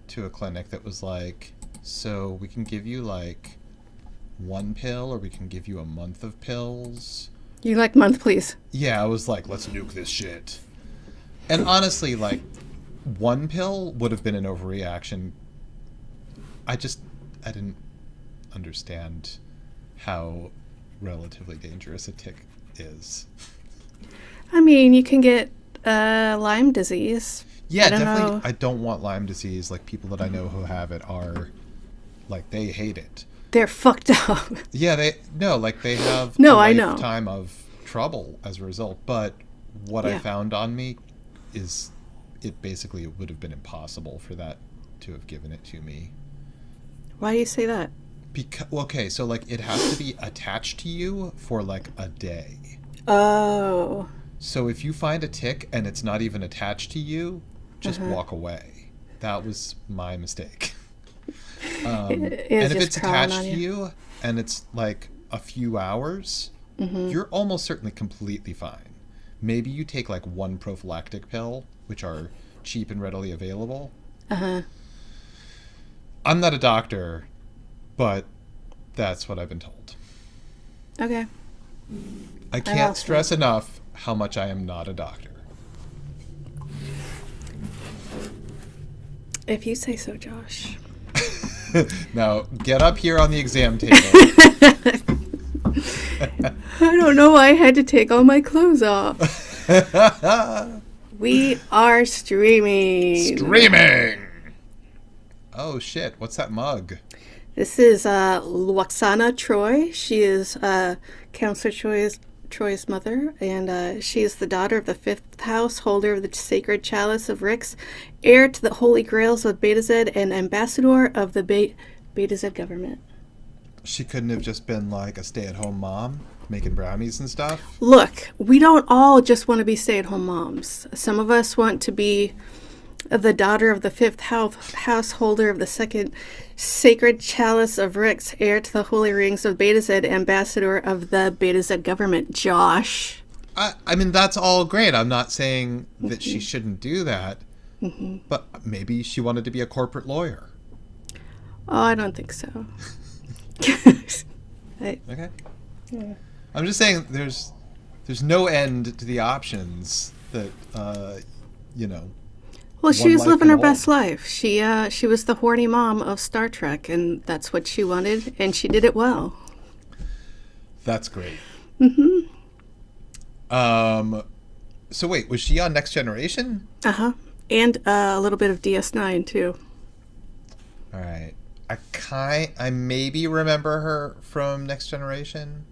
to a clinic that was like, so we can give you like one pill or we can give you a month of pills. You like month, please. Yeah, I was like, let's nuke this shit. And honestly, like, one pill would have been an overreaction. I didn't understand how relatively dangerous a tick is. I mean, you can get Lyme disease. Yeah, I don't definitely. know. I don't want Lyme disease. Like, people that I know who have it are, like, they hate it. They're fucked up. Yeah, they have No, a I know. lifetime of trouble as a result. But what I found on me is it basically would have been impossible for that to have given it to me. Why do you say that? Because, okay, so like it has to be attached to you for like a day. Oh. So if you find a tick and it's not even attached to you, just walk away. That was my mistake. And if it's attached to you and it's like a few hours, you're almost certainly completely fine. Maybe you take like one prophylactic pill, which are cheap and readily available. I'm not a doctor, but that's what I've been told. Okay. I can't stress enough how much I am not a doctor. If you say so, Josh. Now, get up here on the exam table. I don't know why I had to take all my clothes off. We are streaming. Streaming! Oh, shit. What's that mug? This is Luoxana Troy. She is Counselor Troy's mother, and she is the daughter of the fifth house, holder of the sacred chalice of Rix, heir to the holy grails of Beta Z, and ambassador of the Beta Z government. She couldn't have just been like a stay-at-home mom, making brownies and stuff? Look, we don't all just want to be stay-at-home moms. Some of us want to be the daughter of the fifth householder of the second sacred chalice of Rix, heir to the holy rings of Beta Z, ambassador of the Beta Z government. Josh. I mean, that's all great. I'm not saying that she shouldn't do that, but maybe she wanted to be a corporate lawyer. Oh, I don't think so. Okay. Yeah. I'm just saying there's no end to the options that, Well, she was living her best life. She was the horny mom of Star Trek, and that's what she wanted, and she did it well. That's great. So wait, was she on Next Generation? And a little bit of DS9 too. All right. I maybe remember her from Next Generation.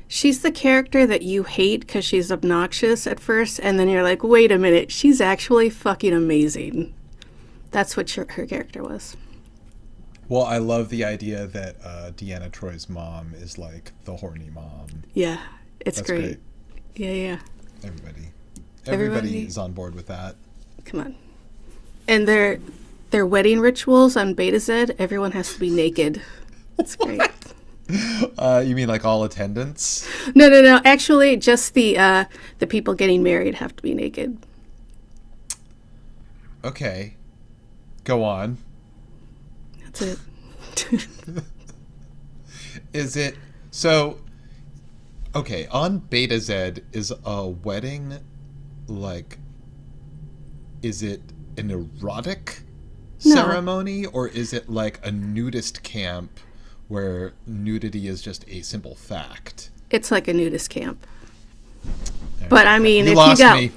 She's the character that you hate because she's obnoxious at first, and then you're like, wait a minute, she's actually fucking amazing. That's what her character was. Well, I love the idea that Deanna Troy's mom is like the horny mom. Yeah, That's great. Yeah. Everybody is on board with that. Come on. And their wedding rituals on Beta Z, everyone has to be naked. That's great. You mean like all attendants? No. Actually, just the people getting married have to be naked. Okay. Go on. That's it. Is it... So... Okay, on Beta Z, is a wedding, like... Is it an erotic ceremony? Or is it like a nudist camp where nudity is just a simple fact? It's like a nudist camp. But I mean, You lost me.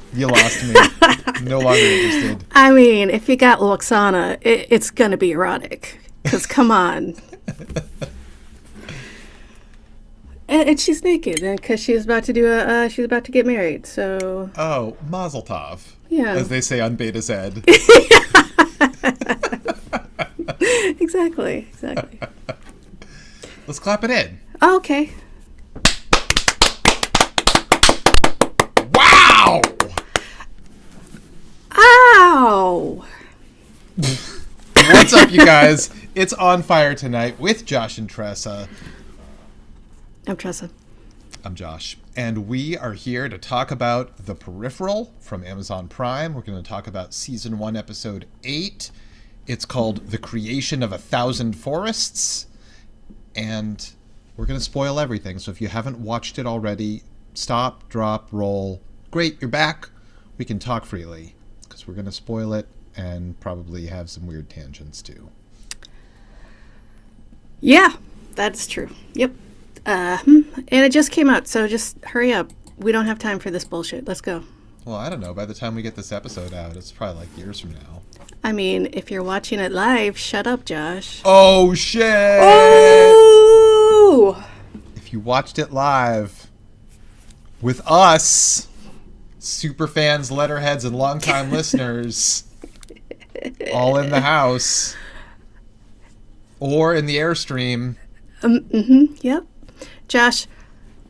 No longer interested. I mean, if you got Luoxana, it's gonna be erotic. Because come on. And she's naked, because she's about to she's about to get married. So. Oh, Mazel Tov. Yeah. As they say on Beta Z. Exactly. Let's clap it in. Oh, okay. Wow! Ow! What's up, you guys? It's On Fire Tonight with Josh and Tressa. I'm Tressa. I'm Josh. And we are here to talk about The Peripheral from Amazon Prime. We're going to talk about Season 1, Episode 8. It's called The Creation of 1,000 Forests. And we're going to spoil everything. So if you haven't watched it already, stop, drop, roll. Great, you're back. We can talk freely because we're going to spoil it and probably have some weird tangents too. Yeah, that's true. Yep. And it just came out, so just hurry up. We don't have time for this bullshit. Let's go. Well, I don't know. By the time we get this episode out, it's probably like years from now. I mean, if you're watching it live, shut up, Josh. Oh, shit! Oh! If you watched it live with us, super fans, letterheads, and longtime listeners, all in the house or in the Airstream. Yep. Josh,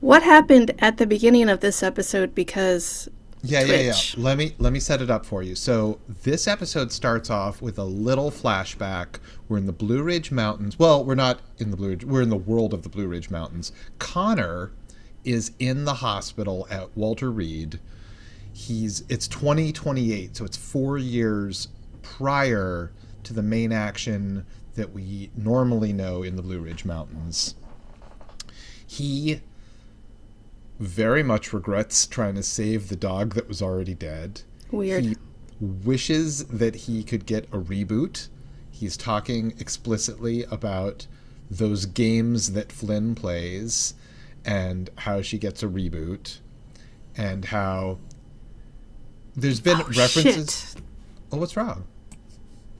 what happened at the beginning of this episode? Because Twitch. Let me set it up for you. So this episode starts off with a little flashback. We're in the Blue Ridge Mountains. Well, we're not in the Blue Ridge. We're in the world of the Blue Ridge Mountains. Connor is in the hospital at Walter Reed. It's 2028, so it's 4 years prior to the main action that we normally know in the Blue Ridge Mountains. He very much regrets trying to save the dog that was already dead. Weird. He wishes that he could get a reboot. He's talking explicitly about those games that Flynn plays and how she gets a reboot and how there's been references. Shit. Oh, what's wrong?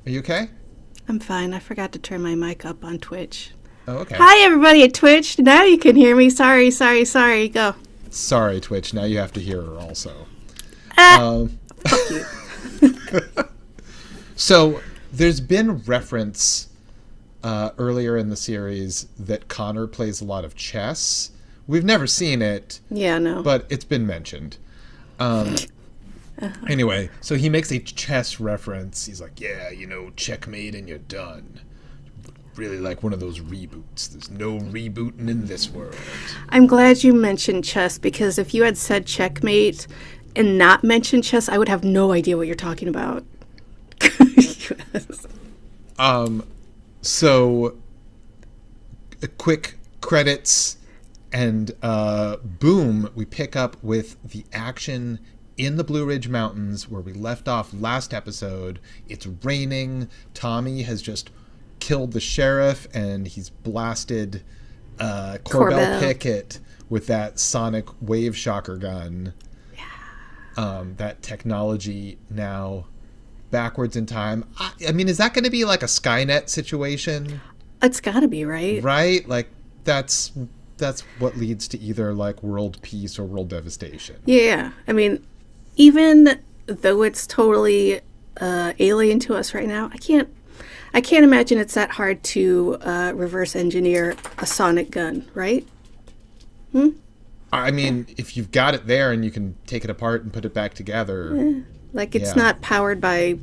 Are you okay? I'm fine. I forgot to turn my mic up on Twitch. Oh, okay. Hi, everybody at Twitch. Now you can hear me. Sorry. Go. Sorry, Twitch. Now you have to hear her also. Fuck you. So there's been reference earlier in the series that Connor plays a lot of chess. We've never seen it. Yeah, no. But it's been mentioned. Anyway, so he makes a chess reference. He's like, yeah, checkmate and you're done. Really like one of those reboots. There's no rebooting in this world. I'm glad you mentioned chess, because if you had said checkmate and not mentioned chess, I would have no idea what you're talking about. So quick credits and boom, we pick up with the action in the Blue Ridge Mountains where we left off last episode. It's raining. Tommy has just killed the sheriff and he's blasted Corbell Pickett with that sonic wave shocker gun. Yeah. That technology now backwards in time. I mean, is that going to be like a Skynet situation? It's got to be, right? Right? Like that's what leads to either like world peace or world devastation. Yeah. I mean, even though it's totally alien to us right now, I can't imagine it's that hard to reverse engineer a sonic gun, right? I mean, if you've got it there and you can take it apart and put it back together. Yeah. Like it's not powered by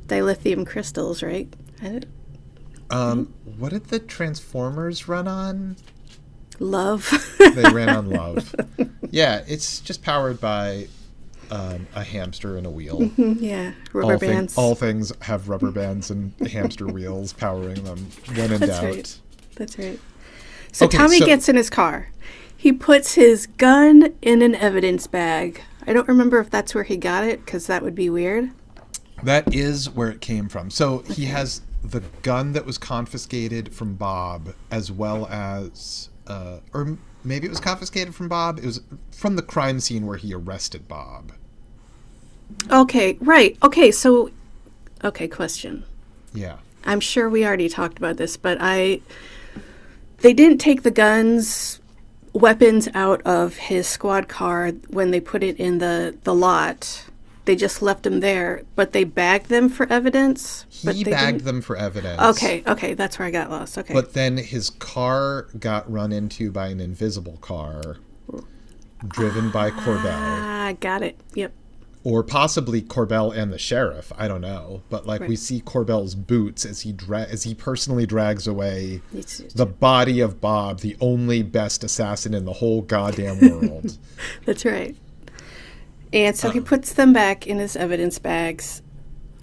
dilithium crystals, right? What did the Transformers run on? Love. They ran on love. Yeah, it's just powered by a hamster and a wheel. Yeah, rubber bands. All things have rubber bands and hamster wheels powering them when in doubt. Right. That's right. So Tommy gets in his car. He puts his gun in an evidence bag. I don't remember if that's where he got it, because that would be weird. That is where it came from. So he has the gun that was confiscated from Bob, as well as, or maybe it was confiscated from Bob. It was from the crime scene where he arrested Bob. Okay, right. Okay, so, question. Yeah. I'm sure we already talked about this, but they didn't take the weapons out of his squad car when they put it in the lot. They just left them there, but they bagged them for evidence. He bagged them for evidence. Okay, that's where I got lost. Okay. But then his car got run into by an invisible car driven by Corbell. Got it. Yep. Or possibly Corbell and the sheriff. I don't know. But we see Corbell's boots as he personally drags away the body of Bob, the only best assassin in the whole goddamn world. That's right. And so he puts them back in his evidence bags.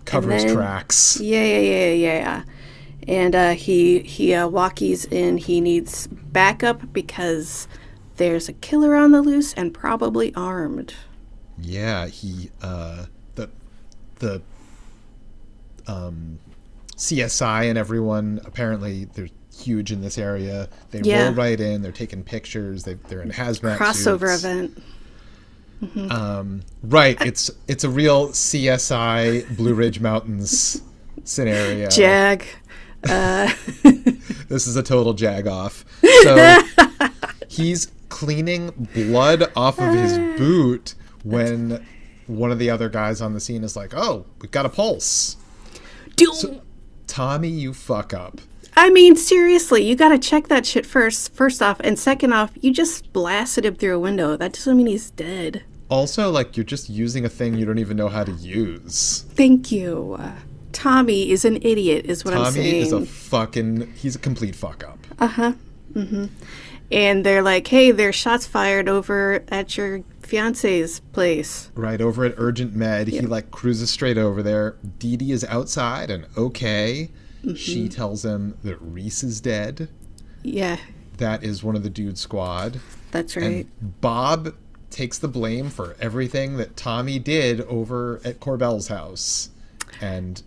covers tracks. Yeah. And he walkies in. He needs backup because there's a killer on the loose and probably armed. Yeah, the CSI and everyone, apparently they're huge in this area. They roll right in. They're taking pictures. They're in hazmat crossover suits. Event. Mm-hmm. Right. It's a real CSI Blue Ridge Mountains scenario. Jag. This is a total jag off. So he's cleaning blood off of his boot when one of the other guys on the scene is like, "Oh, we've got a pulse." So, Tommy, you fuck up. I mean, seriously, you got to check that shit first off. And second off, you just blasted him through a window. That doesn't mean he's dead. Also, like, you're just using a thing you don't even know how to use. Thank you. Tommy is an idiot, is what I'm saying. Tommy is he's a complete fuck up. Uh-huh. Mm-hmm. And they're like, hey, there's shots fired over at your fiance's place. Right, over at Urgent Med. Yep. He, like, cruises straight over there. Dee Dee is outside and okay. Mm-hmm. She tells him that Reese is dead. Yeah. That is one of the dude squad. That's right. And Bob takes the blame for everything that Tommy did over at Corbell's house. And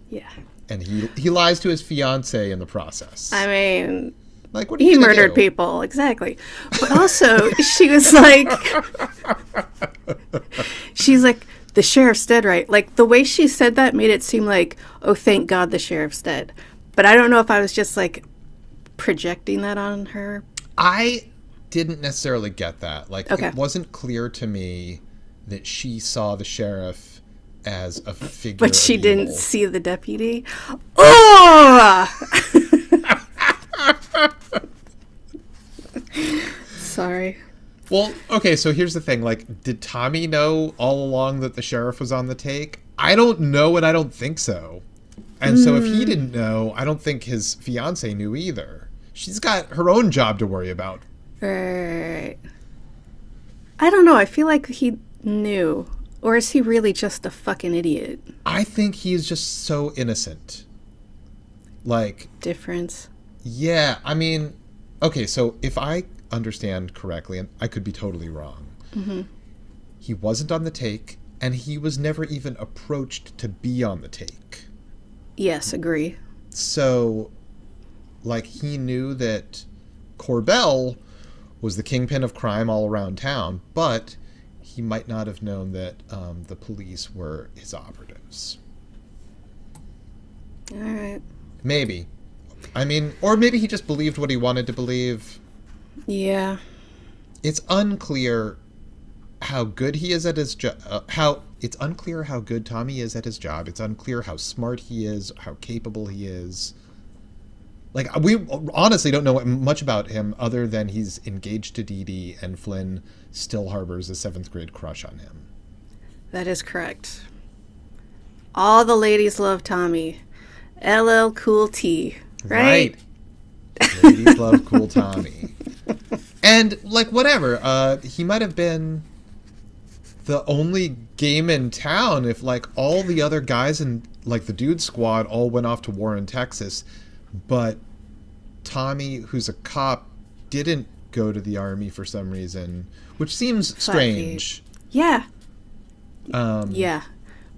he lies to his fiance in the process. I mean, like, what are you he murdered people, exactly. But also, she was like, she's like, the sheriff's dead, right? Like, the way she said that made it seem like, oh, thank God the sheriff's dead. But I don't know if I was just, like, projecting that on her. I didn't necessarily get that. Like, It wasn't clear to me that she saw the sheriff as a figure But she of didn't evil. see the deputy? Oh! Sorry. Well, okay, so here's the thing. Like, did Tommy know all along that the sheriff was on the take? I don't know, and I don't think so. And so if he didn't know, I don't think his fiance knew either. She's got her own job to worry about. Right. I don't know. I feel like he knew. Or is he really just a fucking idiot? I think he's just so innocent. Like... Difference. Yeah, I mean... Okay, so if I understand correctly, and I could be totally wrong, he wasn't on the take, and he was never even approached to be on the take. Yes, agree. So, like, he knew that Corbell was the kingpin of crime all around town, but he might not have known that the police were his operatives. All right. Maybe. I mean, or maybe he just believed what he wanted to believe. Yeah. It's unclear how good he is at his job. It's unclear how good Tommy is at his job. It's unclear how smart he is, how capable he is. Like, we honestly don't know much about him other than he's engaged to Dee Dee and Flynn still harbors a 7th grade crush on him. That is correct. All the ladies love Tommy. LL Cool T, right? Ladies love Cool Tommy. And, like, whatever. He might have been the only game in town if, like, all the other guys in, like, the dude squad all went off to war in Texas, but Tommy, who's a cop, didn't go to the army for some reason, which seems strange. Yeah. Yeah.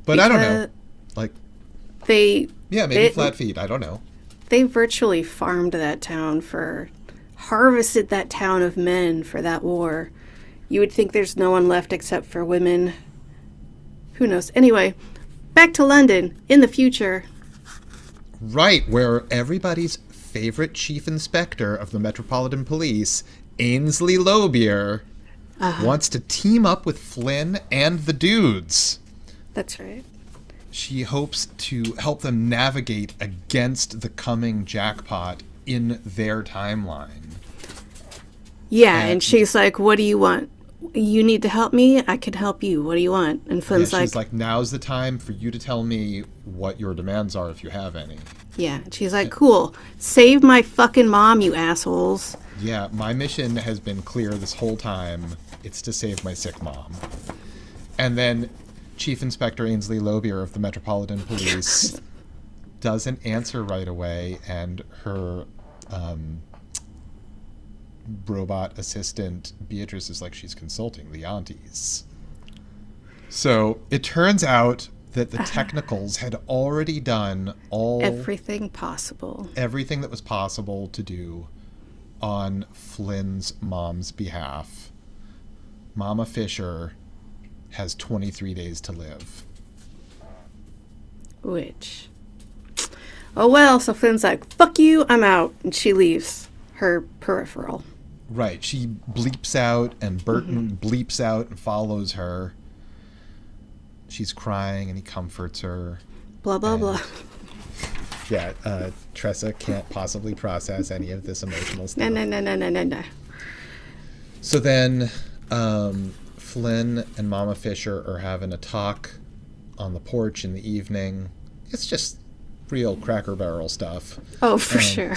But because I don't know. Like, maybe flat feet. I don't know. They virtually farmed that town harvested that town of men for that war. You would think there's no one left except for women. Who knows? Anyway, back to London in the future. Right, where everybody's favorite chief inspector of the Metropolitan Police, Ainsley Lobier, wants to team up with Flynn and the dudes. That's right. She hopes to help them navigate against the coming jackpot in their timeline. Yeah, and she's like, what do you want? You need to help me? I can help you. What do you want? And Flynn's she's like, now's the time for you to tell me what your demands are if you have any. Yeah, she's like, cool. Save my fucking mom, you assholes. Yeah, my mission has been clear this whole time. It's to save my sick mom. And then Chief Inspector Ainsley Lobier of the Metropolitan Police doesn't answer right away, and her robot assistant Beatrice is like she's consulting the aunties. So it turns out that the technicals had already done everything that was possible to do on Flynn's mom's behalf. Mama Fisher has 23 days to live. Which, oh well, so Flynn's like, fuck you, I'm out. And she leaves her peripheral. Right, she bleeps out, and Burton bleeps out and follows her. She's crying, and he comforts her. Blah, blah, blah. Yeah, Tressa can't possibly process any of this emotional stuff. No. So then Flynn and Mama Fisher are having a talk on the porch in the evening. It's just real Cracker Barrel stuff. Oh, for sure.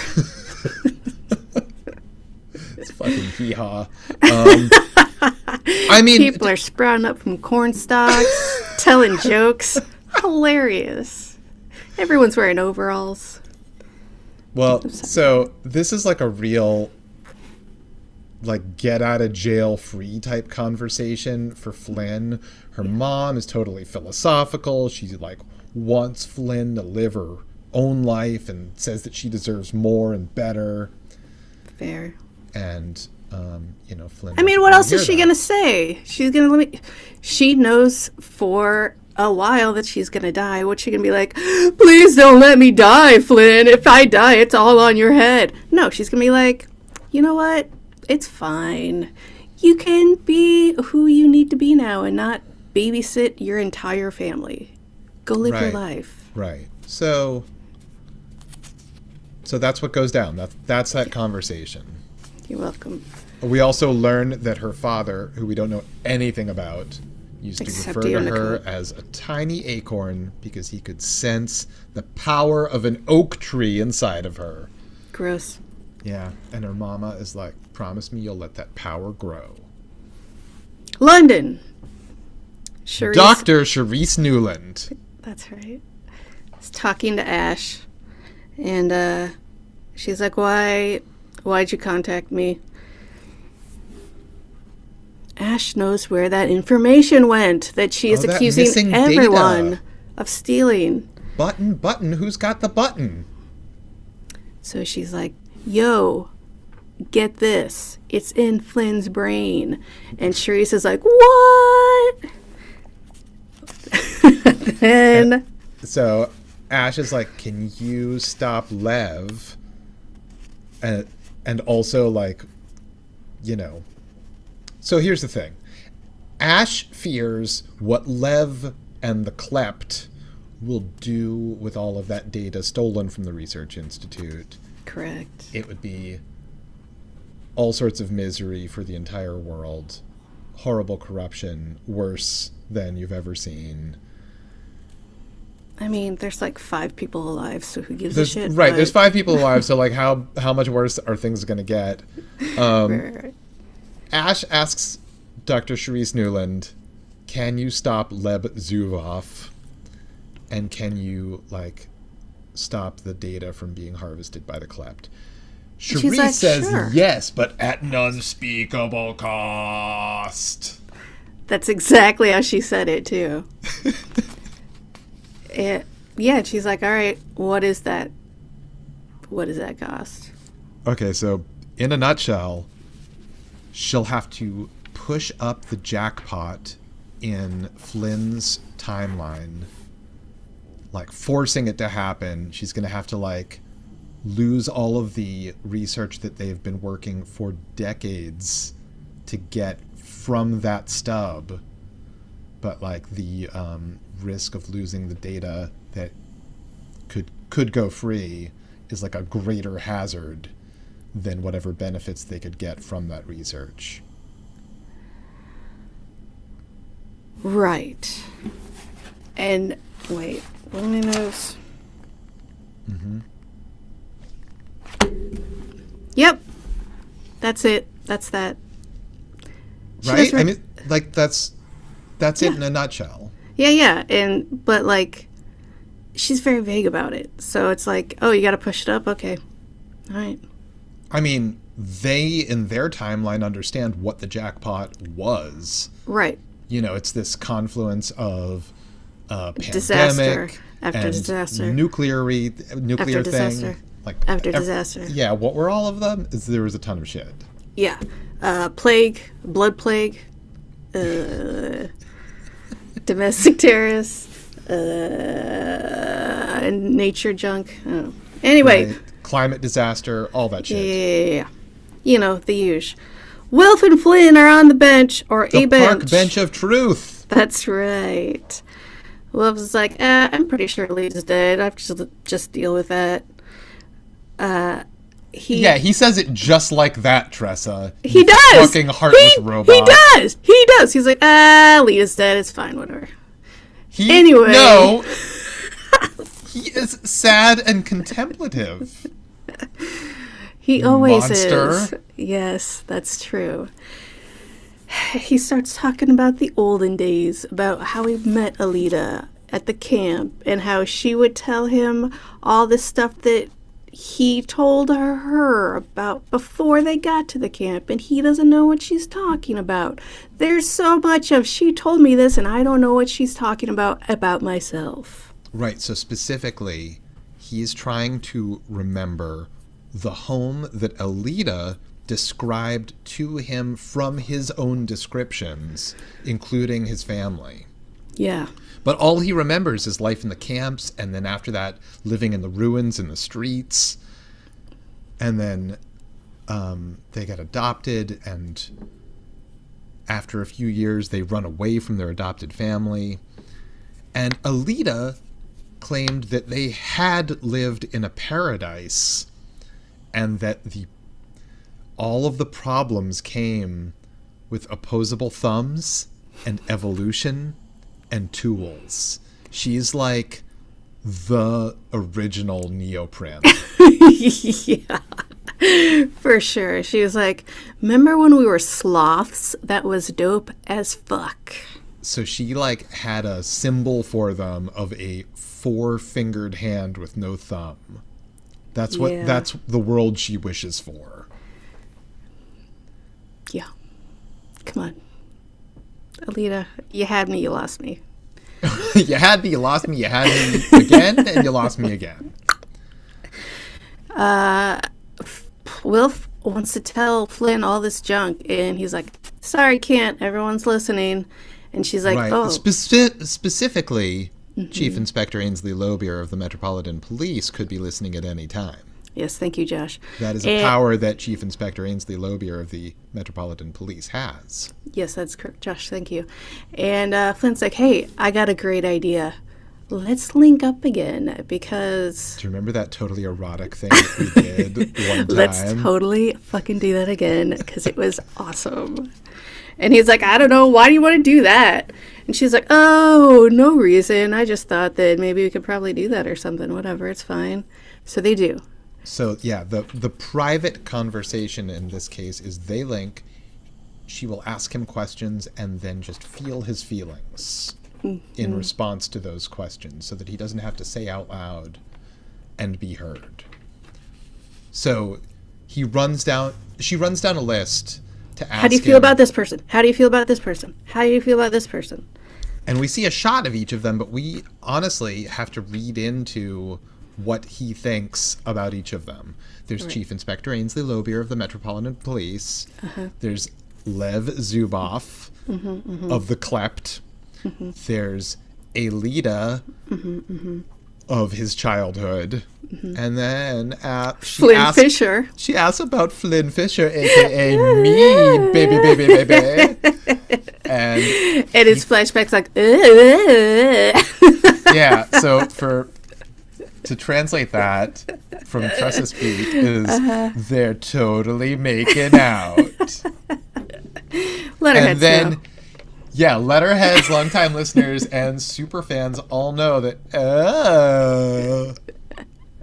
It's fucking hee-haw. I mean... People are sprouting up from corn stalks, telling jokes. Hilarious. Everyone's wearing overalls. Well, so this is like a real, like, get out of jail free type conversation for Flynn. Her mom is totally philosophical. She, like, wants Flynn to live her own life and says that she deserves more and better. Fair. And, Flynn... I mean, what else is she going to say? She's going to let me... She knows for a while that she's going to die. What's she going to be like? Please don't let me die, Flynn. If I die, it's all on your head. No, she's going to be like, you know what? It's fine. You can be who you need to be now and not babysit your entire family. Go live your life. Right. So that's what goes down. That's that conversation. You're welcome. We also learn that her father, who we don't know anything about, used to refer to her as a tiny acorn because he could sense the power of an oak tree inside of her. Gross. Yeah, and her mama is like, promise me you'll let that power grow. London. Dr. Charisse Newland. That's right. Is talking to Ash. And she's like, why'd you contact me? Ash knows where that information went that she is accusing everyone of stealing. Button, who's got the button? So she's like, yo, get this. It's in Flynn's brain. And Charisse is like, what? Then... So Ash is like, can you stop Lev? And also, like, So here's the thing. Ash fears what Lev and the Klept will do with all of that data stolen from the Research Institute. Correct. It would be all sorts of misery for the entire world. Horrible corruption, worse than you've ever seen. I mean, there's like 5 people alive, so who gives a shit? Right, there's 5 people alive, so like how much worse are things going to get? Right. Ash asks Dr. Charisse Newland, can you stop Leb Zuvov? And can you, like, stop the data from being harvested by the Klept? Charisse like, says sure. Yes, but at an unspeakable cost. That's exactly how she said it, too. Yeah, she's like, all right, what is that? What does that cost? Okay, so in a nutshell, she'll have to push up the jackpot in Flynn's timeline, like forcing it to happen. She's going to have to like lose all of the research that they've been working for decades to get from that stub. But like the risk of losing the data that could go free is like a greater hazard than whatever benefits they could get from that research. Right. And wait, let me notice. Mm-hmm. Yep. That's it. That's that. Right? I mean, like that's it in a nutshell. Yeah. But like, she's very vague about it. So it's like, oh, you got to push it up? Okay. All right. I mean, they, in their timeline, understand what the jackpot was. Right. You know, it's this confluence of disaster pandemic after and disaster. Nuclear After thing. disaster. Like Disaster. Yeah, what were all of them? There was a ton of shit. Yeah. Plague, blood plague, domestic terrorists, nature junk. Oh. Anyway. Right. Climate disaster, all that shit. Yeah. You know, the usual. Wilf and Flynn are on the bench, or the a bench. park bench of truth. That's right. Wilf is like, I'm pretty sure Lee's dead. I have to just deal with that. He says it just like that, Tressa. He does. Fucking heartless robot. He does. He's like, Leah's dead. It's fine. Whatever. Anyway. No. He is sad and contemplative. He always Monster. is. Yes, that's true. He starts talking about the olden days, about how he met Alita at the camp, and how she would tell him all the stuff that he told her about before they got to the camp, and he doesn't know what she's talking about. There's so much of, she told me this, and I don't know what she's talking about myself. Right, so specifically, he's trying to remember the home that Alita described to him from his own descriptions, including his family. Yeah. But all he remembers is life in the camps, and then after that, living in the ruins in the streets. And then they get adopted, and after a few years, they run away from their adopted family. And Alita claimed that they had lived in a paradise, and that all of the problems came with opposable thumbs and evolution and tools. She's like the original Neoprince. Yeah, for sure. She was like, remember when we were sloths? That was dope as fuck. So she like had a symbol for them of a 4-fingered hand with no thumb. That's the world she wishes for. Yeah. Come on. Alita, you had me, you lost me. You had me, you lost me, you had me again, and you lost me again. Wilf wants to tell Flynn all this junk, and he's like, sorry, can't. Everyone's listening. And she's like, right. oh. Specifically, Chief Inspector Ainsley Lobier of the Metropolitan Police could be listening at any time. Yes, thank you, Josh. That is a power that Chief Inspector Ainsley Lobier of the Metropolitan Police has. Yes, that's correct, Josh. Thank you. And Flint's like, hey, I got a great idea. Let's link up again, because... Do you remember that totally erotic thing that we did one time? Let's totally fucking do that again, because it was awesome. And he's like, I don't know, why do you want to do that? And she's like, oh, no reason. I just thought that maybe we could probably do that or something. Whatever, it's fine. So they do. So, yeah, the private conversation in this case is they link. She will ask him questions and then just feel his feelings in response to those questions, so that he doesn't have to say out loud and be heard. So she runs down a list to ask him, how do you feel about this person? How do you feel about this person? How do you feel about this person? And we see a shot of each of them, but we honestly have to read into what he thinks about each of them. There's Chief Inspector Ainsley Lobier of the Metropolitan Police. There's Lev Zuboff of the Klept. There's Alita of his childhood. And then Flynn Fisher. She asks about Flynn Fisher, a.k.a. me, baby. And his flashback's like, yeah, so to translate that from Tressa speak is they're totally making out. Letterheads, and then, yeah, Letterheads, longtime listeners and super fans all know that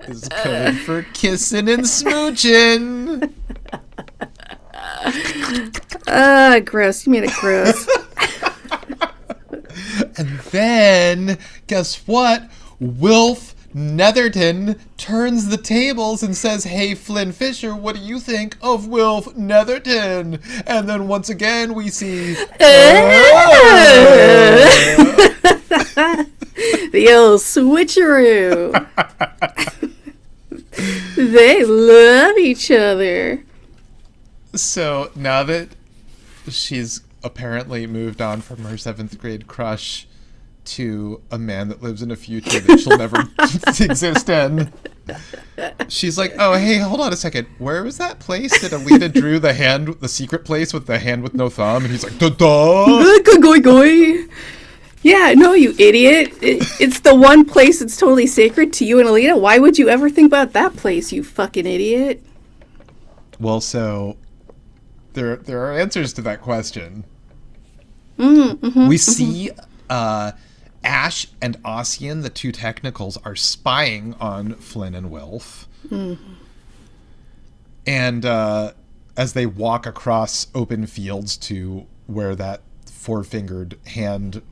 is code for kissing and smooching. Gross. You made it gross. And then, guess what? Wilf Netherton turns the tables and says, hey, Flynn Fisher, what do you think of Wilf Netherton? And then once again, we see... The old switcheroo. They love each other. So now that she's apparently moved on from her 7th grade crush to a man that lives in a future that she'll never exist in, she's like, oh, hey, hold on a second. Where was that place that Alita drew the secret place with the hand with no thumb? And he's like, da-da! Yeah, no, you idiot. It's the one place that's totally sacred to you and Alita. Why would you ever think about that place, you fucking idiot? Well, so there are answers to that question. We see Ash and Ossian, the 2 technicals, are spying on Flynn and Wilf. And as they walk across open fields to where that 4-fingered hand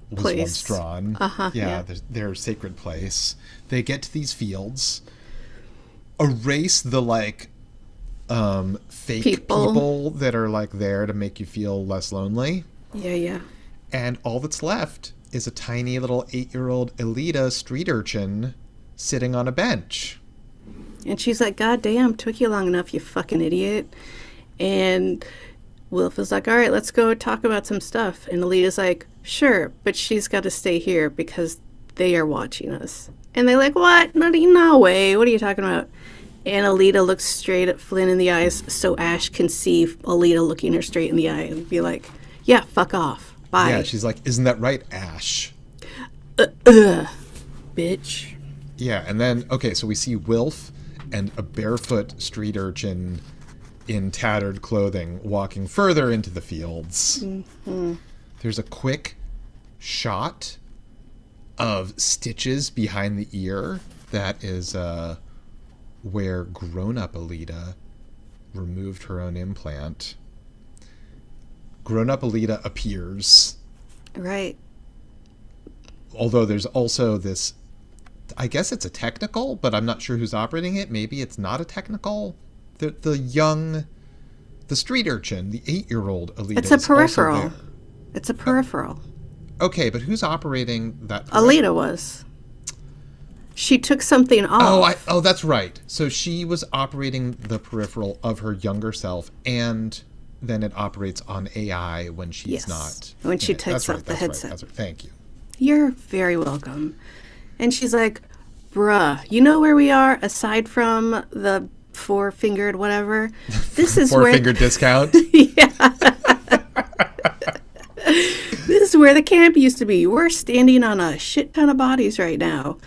was once drawn. Yeah. Their sacred place. They get to these fields, erase the fake people that are there to make you feel less lonely. Yeah. And all that's left is a tiny little 8-year-old Alita street urchin sitting on a bench. And she's like, God damn, took you long enough, you fucking idiot. And Wilf is like, all right, let's go talk about some stuff. And Alita's like, sure, but she's got to stay here because they are watching us. And they're like, what? No way. What are you talking about? And Alita looks straight at Flynn in the eyes so Ash can see Alita looking her straight in the eye and be like, yeah, fuck off. Bye. Yeah, she's like, isn't that right, Ash? Bitch. Yeah, and then, okay, so we see Wilf and a barefoot street urchin in tattered clothing walking further into the fields. There's a quick shot of stitches behind the ear. That is where grown-up Alita removed her own implant. Grown-up Alita appears. Right. Although there's also this, I guess it's a technical, but I'm not sure who's operating it. Maybe it's not a technical. The street urchin, the 8-year-old Alita. It's a peripheral. It's a peripheral. Okay, but who's operating that? Alita was. She took something off. Oh, that's right. So she was operating the peripheral of her younger self, and then it operates on AI when she's not. When she takes off the headset. That's right. Thank you. You're very welcome. And she's like, bruh, you know where we are aside from the 4-fingered whatever? This is where... 4-fingered discount? Yeah. This is where the camp used to be. We're standing on a shit ton of bodies right now.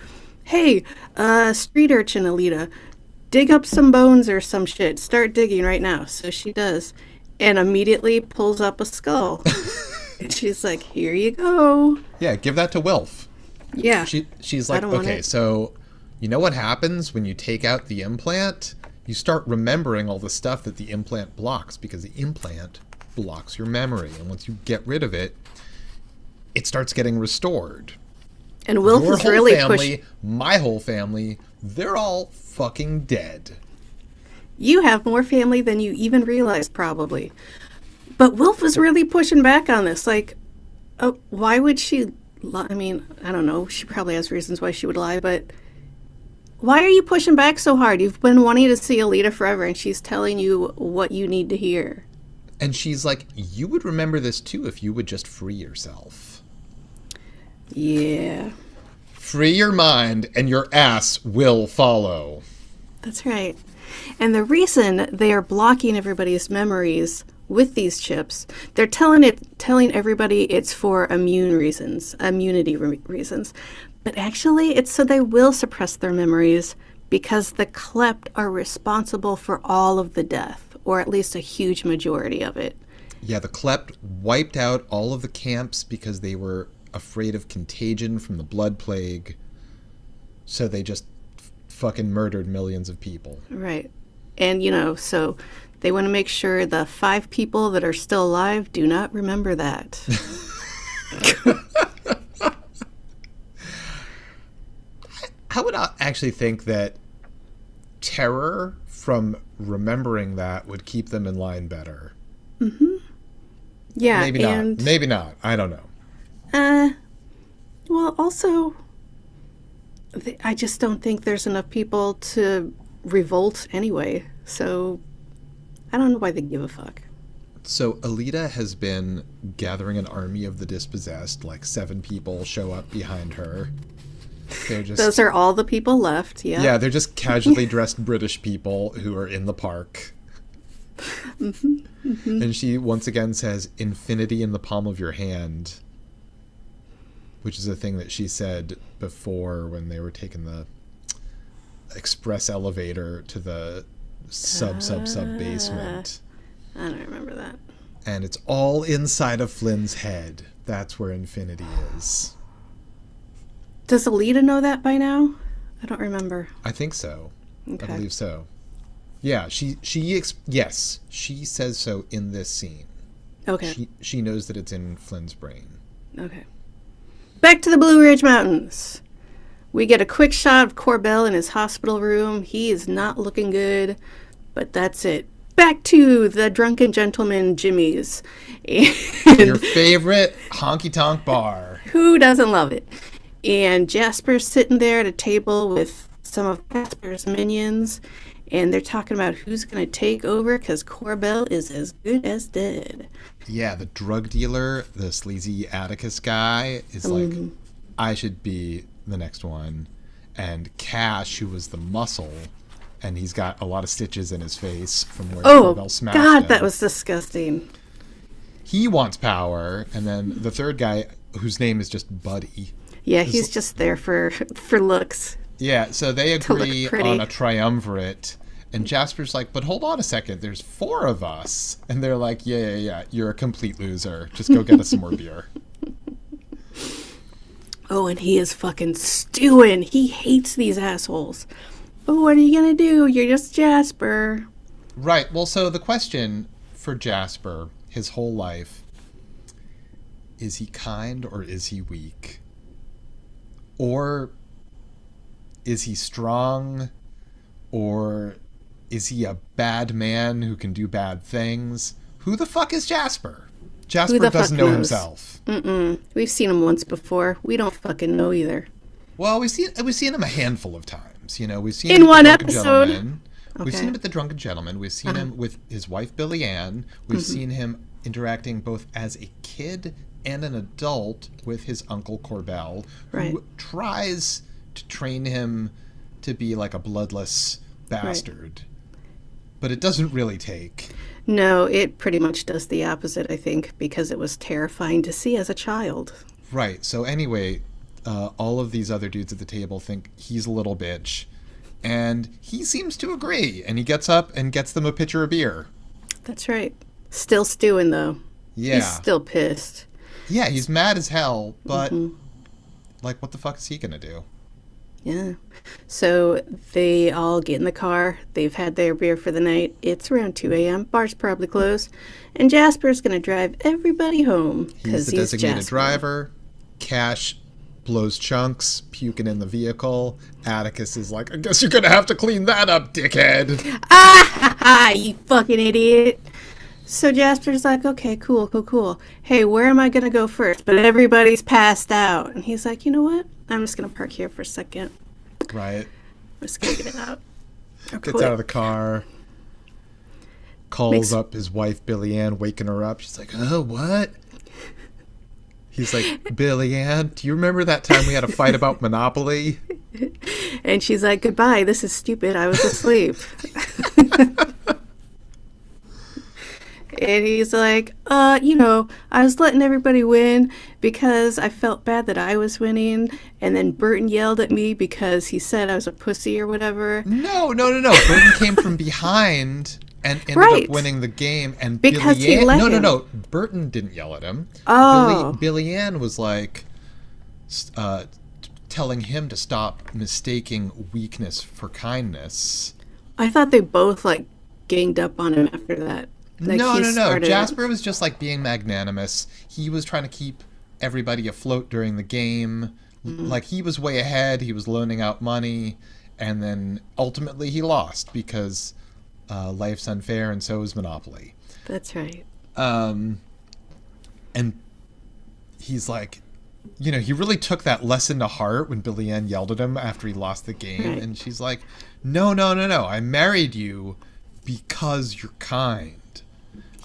Hey, street urchin Alita, dig up some bones or some shit. Start digging right now. So she does. And immediately pulls up a skull. And she's like, here you go. Yeah, give that to Wilf. Yeah. She's like, okay, so you know what happens when you take out the implant? You start remembering all the stuff that the implant blocks because the implant blocks your memory. And once you get rid of it, it starts getting restored. And Wilf Your is whole really family, my whole family, they're all fucking dead. You have more family than you even realize, probably. But Wilf is really pushing back on this. Like, why would she lie? I mean, I don't know. She probably has reasons why she would lie, but why are you pushing back so hard? You've been wanting to see Alita forever, and she's telling you what you need to hear. And she's like, you would remember this too if you would just free yourself. Yeah. Free your mind, and your ass will follow. That's right. And the reason they are blocking everybody's memories with these chips, they're telling everybody it's for immunity reasons. But actually, it's so they will suppress their memories because the Klept are responsible for all of the death, or at least a huge majority of it. Yeah, the Klept wiped out all of the camps because they were afraid of contagion from the blood plague. So they just fucking murdered millions of people. Right. And, so they want to make sure the 5 people that are still alive do not remember that. I would actually think that terror from remembering that would keep them in line better. Mm-hmm. Yeah, maybe not. Maybe not. I don't know. Well, also, I just don't think there's enough people to revolt anyway. So I don't know why they give a fuck. So Alita has been gathering an army of the dispossessed. Like 7 people show up behind her. Those are all the people left. Yeah. Yeah, they're just casually dressed British people who are in the park. Mm-hmm, mm-hmm. And she once again says, "Infinity in the palm of your hand," which is a thing that she said before when they were taking the express elevator to the sub basement. I don't remember that. And it's all inside of Flynn's head. That's where infinity is. Does Alita know that by now? I don't remember. I think so. Okay. I believe so. Yeah, yes, she says so in this scene. Okay. She knows that it's in Flynn's brain. Okay. Back to the Blue Ridge Mountains. We get a quick shot of Corbell in his hospital room. He is not looking good, but that's it. Back to the Drunken Gentleman Jimmy's. Your favorite honky-tonk bar. Who doesn't love it? And Jasper's sitting there at a table with some of Jasper's minions, and they're talking about who's going to take over because Corbell is as good as dead. Yeah, the drug dealer, the sleazy Atticus guy, is like, I should be the next one. And Cash, who was the muscle, and he's got a lot of stitches in his face from where Corbell smashed him. God, that was disgusting. He wants power, and then the third guy, whose name is just Buddy. Yeah, he's just there for looks. Yeah, so they agree on a triumvirate, and Jasper's like, but hold on a second, there's 4 of us. And they're like, yeah, you're a complete loser. Just go get us some more beer. Oh, and he is fucking stewing. He hates these assholes. But what are you going to do? You're just Jasper. Right, well, so the question for Jasper, his whole life, is he kind or is he weak? Or is he strong? Or is he a bad man who can do bad things? Who the fuck is Jasper? Jasper doesn't know himself. We've seen him once before. We don't fucking know either. Well, we've seen him a handful of times. You know, we've seen him in one episode. Okay. We've seen him at the Drunken Gentleman. We've seen him with his wife Billy Ann. We've seen him interacting both as a kid and an adult with his uncle Corbell, who tries to train him to be like a bloodless bastard. But it doesn't really take. No, it pretty much does the opposite, I think, because it was terrifying to see as a child. Right. So anyway, all of these other dudes at the table think he's a little bitch. And he seems to agree. And he gets up and gets them a pitcher of beer. That's right. Still stewing, though. Yeah. He's still pissed. Yeah, he's mad as hell, but like, what the fuck is he gonna do? Yeah. So they all get in the car. They've had their beer for the night. It's around 2 a.m. Bar's probably closed. And Jasper's going to drive everybody home. He's the designated driver. Cash blows chunks, puking in the vehicle. Atticus is like, I guess you're going to have to clean that up, dickhead. You fucking idiot. So Jasper's like, okay, cool. Hey, where am I going to go first? But everybody's passed out. And he's like, you know what? I'm just going to park here for a second. Right. I'm just going to get it out. Gets out of the car. Calls up his wife, Billy Ann, waking her up. She's like, oh, what? He's like, Billy Ann, do you remember that time we had a fight about Monopoly? And she's like, goodbye. This is stupid. I was asleep. And he's like, I was letting everybody win because I felt bad that I was winning. And then Burton yelled at me because he said I was a pussy or whatever. No. Burton came from behind and ended up winning the game. And because Billy Ann, he let him. No. Burton didn't yell at him. Oh. Billy Ann was like telling him to stop mistaking weakness for kindness. I thought they both ganged up on him after that. No. Jasper was just being magnanimous. He was trying to keep everybody afloat during the game. Like, he was way ahead. He was loaning out money. And then ultimately he lost because life's unfair and so is Monopoly. That's right. And he's like, you know, he really took that lesson to heart when Billie Ann yelled at him after he lost the game. Right. And she's like, no. I married you because you're kind.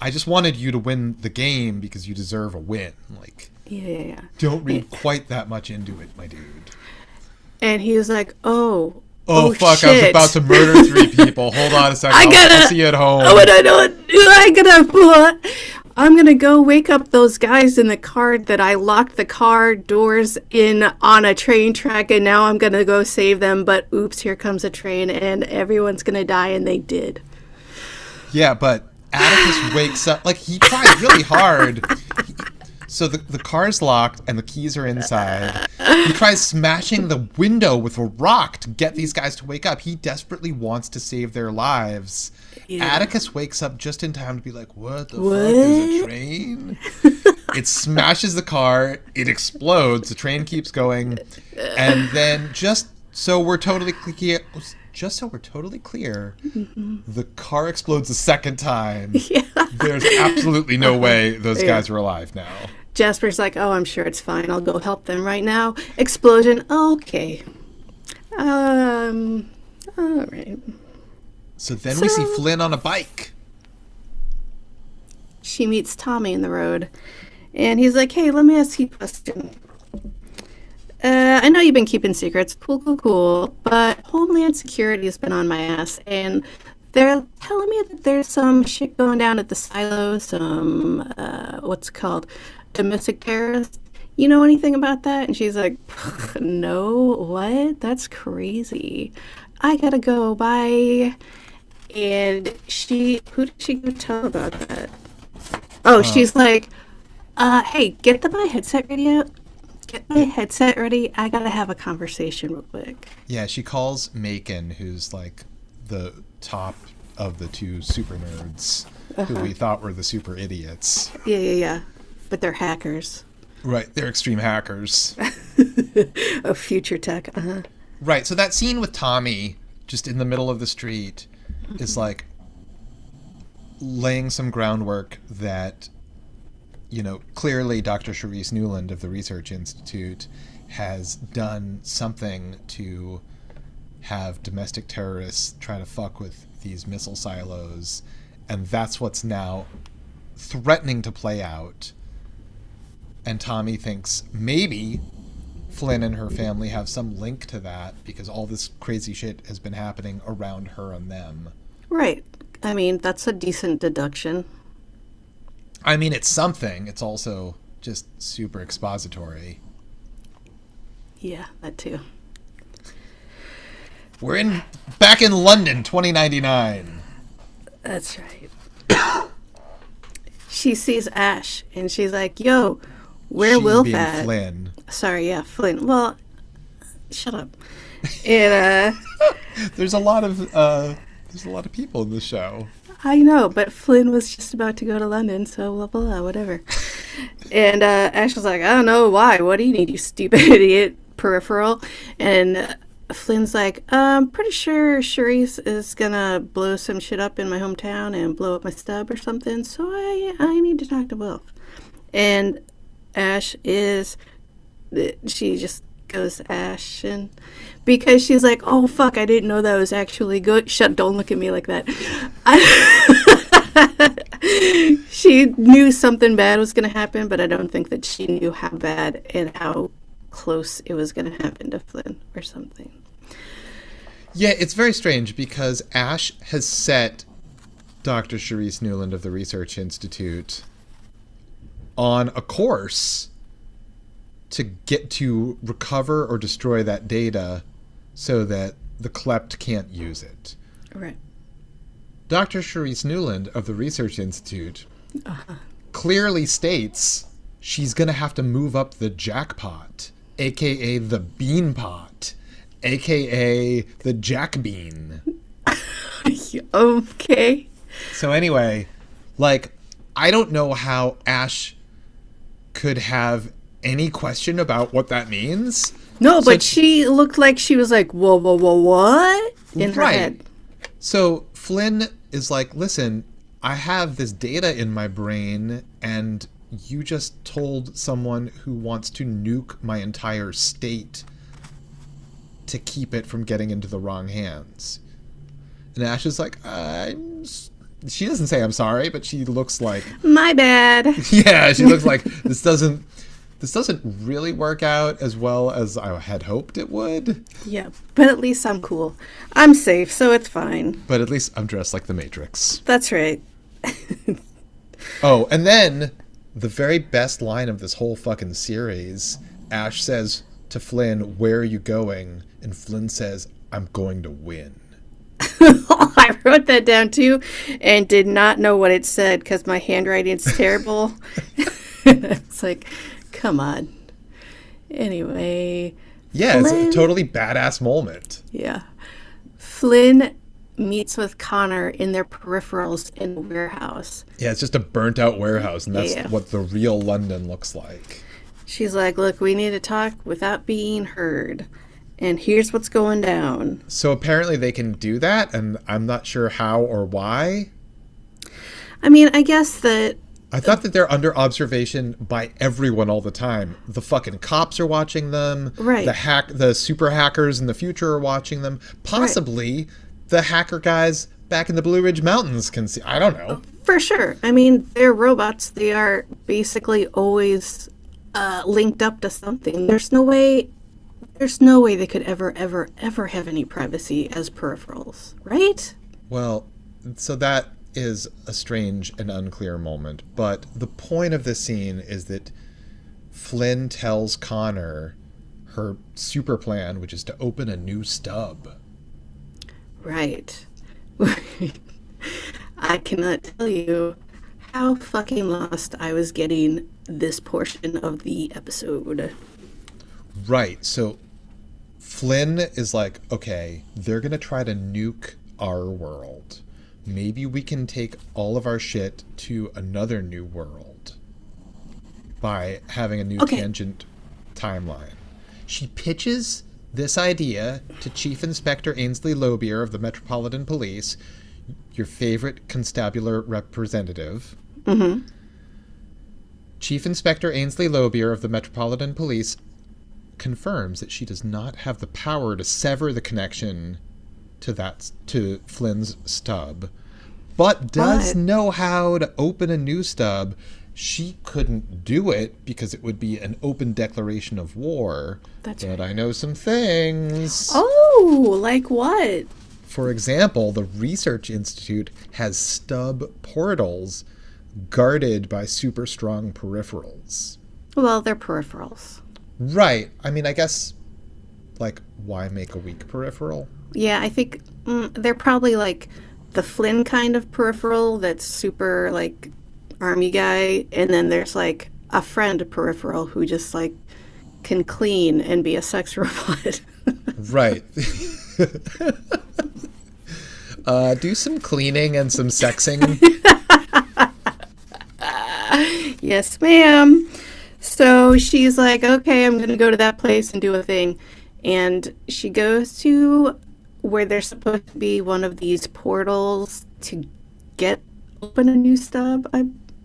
I just wanted you to win the game because you deserve a win. Like, Yeah. don't read quite that much into it, my dude. And he was like, oh, fuck, shit. I was about to murder 3 people. Hold on a second. I'll see you at home. I'm gonna go wake up those guys in the car that I locked the car doors in on a train track, and now I'm gonna go save them. But oops, here comes a train, and everyone's gonna die, and they did. Yeah, but Atticus wakes up. Like, he tried really hard. So the car's locked and the keys are inside. He tries smashing the window with a rock to get these guys to wake up. He desperately wants to save their lives. Yeah. Atticus wakes up just in time to be like, what the fuck? There's a train? It smashes the car. It explodes. The train keeps going. And then just so we're totally clear, the car explodes a second time. Yeah. There's absolutely no way those guys are alive now. Jasper's like, oh, I'm sure it's fine. I'll go help them right now. Explosion. Okay. All right. So then we see Flynn on a bike. She meets Tommy in the road. And he's like, hey, let me ask you a question. I know you've been keeping secrets. Cool. But Homeland Security has been on my ass. And they're telling me that there's some shit going down at the silo. Some, what's it called? Domestic terrorists. You know anything about that? And she's like, no, what? That's crazy. I gotta go, bye. And who did she go tell about that? Oh, she's like, hey, get my headset ready. Get my headset ready. I gotta have a conversation real quick. Yeah, she calls Macon, who's like the top of the 2 super nerds, who we thought were the super idiots. Yeah. But they're hackers. Right, they're extreme hackers. Of future tech, Right, so that scene with Tommy, just in the middle of the street, is like laying some groundwork that, you know, clearly Dr. Charisse Newland of the Research Institute has done something to have domestic terrorists try to fuck with these missile silos, and that's what's now threatening to play out. And Tommy thinks maybe Flynn and her family have some link to that because all this crazy shit has been happening around her and them. Right. I mean, that's a decent deduction. I mean, it's something. It's also just super expository. Yeah, that too. We're back in London, 2099. That's right. She sees Ash, and she's like, yo, where will that? Flynn. Sorry, yeah, Flynn. Well, shut up. And there's a lot of people in the show. I know, but Flynn was just about to go to London, so blah, blah, blah, whatever. And Ash was like, I don't know why. What do you need, you stupid idiot? Peripheral. And Flynn's like, I'm pretty sure Charisse is gonna blow some shit up in my hometown and blow up my stub or something, so I need to talk to Wilf. And Ash she just goes Ash, and because she's like, oh fuck, I didn't know that was actually good. Don't look at me like that. She knew something bad was gonna happen, but I don't think that she knew how bad and how close it was gonna happen to Flynn or something. Yeah, it's very strange because Ash has set Dr. Charisse Newland of the Research Institute on a course to get to recover or destroy that data so that the Klept can't use it. Right. Dr. Charisse Newland of the Research Institute clearly states she's going to have to move up the jackpot, a.k.a. the bean pot, a.k.a. the jack bean. Okay. So anyway, like, I don't know how Ash could have any question about what that means, No, but she looked like she was like, whoa, whoa, whoa, what? In her head. So Flynn is like, listen, I have this data in my brain, and you just told someone who wants to nuke my entire state to keep it from getting into the wrong hands. And Ash is like, she doesn't say I'm sorry, but she looks like, my bad. Yeah, she looks like this doesn't really work out as well as I had hoped it would. Yeah, but at least I'm cool. I'm safe, so it's fine. But at least I'm dressed like the Matrix. That's right. Oh, and then the very best line of this whole fucking series, Ash says to Flynn, "Where are you going?" And Flynn says, "I'm going to win." I wrote that down too and did not know what it said because my handwriting's terrible. It's like, come on. Anyway. Yeah, Flynn, it's a totally badass moment. Yeah. Flynn meets with Connor in their peripherals in the warehouse. Yeah, it's just a burnt out warehouse, and that's what the real London looks like. She's like, look, we need to talk without being heard. And here's what's going down. So apparently they can do that, and I'm not sure how or why. I mean, I guess that... I thought that they're under observation by everyone all the time. The fucking cops are watching them. Right. The super hackers in the future are watching them. Possibly the hacker guys back in the Blue Ridge Mountains can see. I don't know. For sure. I mean, they're robots. They are basically always linked up to something. There's no way they could ever have any privacy as peripherals, right? Well, so that is a strange and unclear moment. But the point of this scene is that Flynn tells Connor her super plan, which is to open a new stub. Right. I cannot tell you how fucking lost I was getting this portion of the episode. Right. So Flynn is like, okay, they're going to try to nuke our world. Maybe we can take all of our shit to another new world by having a new tangent timeline. She pitches this idea to Chief Inspector Ainsley Lobier of the Metropolitan Police, your favorite constabular representative. Mm-hmm. Chief Inspector Ainsley Lobier of the Metropolitan Police confirms that she does not have the power to sever the connection to Flynn's stub, but does know how to open a new stub. She couldn't do it because it would be an open declaration of war. But I know some things. Oh, like what? For example, the Research Institute has stub portals guarded by super strong peripherals. Well, they're peripherals. Right. I mean, I guess, like, why make a weak peripheral? Yeah, I think they're probably like the Flynn kind of peripheral that's super, like, army guy, and then there's, like, a friend peripheral who just, like, can clean and be a sex robot. Right. Do some cleaning and some sexing. Yes, ma'am. So she's like, okay, I'm going to go to that place and do a thing. And she goes to where there's supposed to be one of these portals to open a new stub.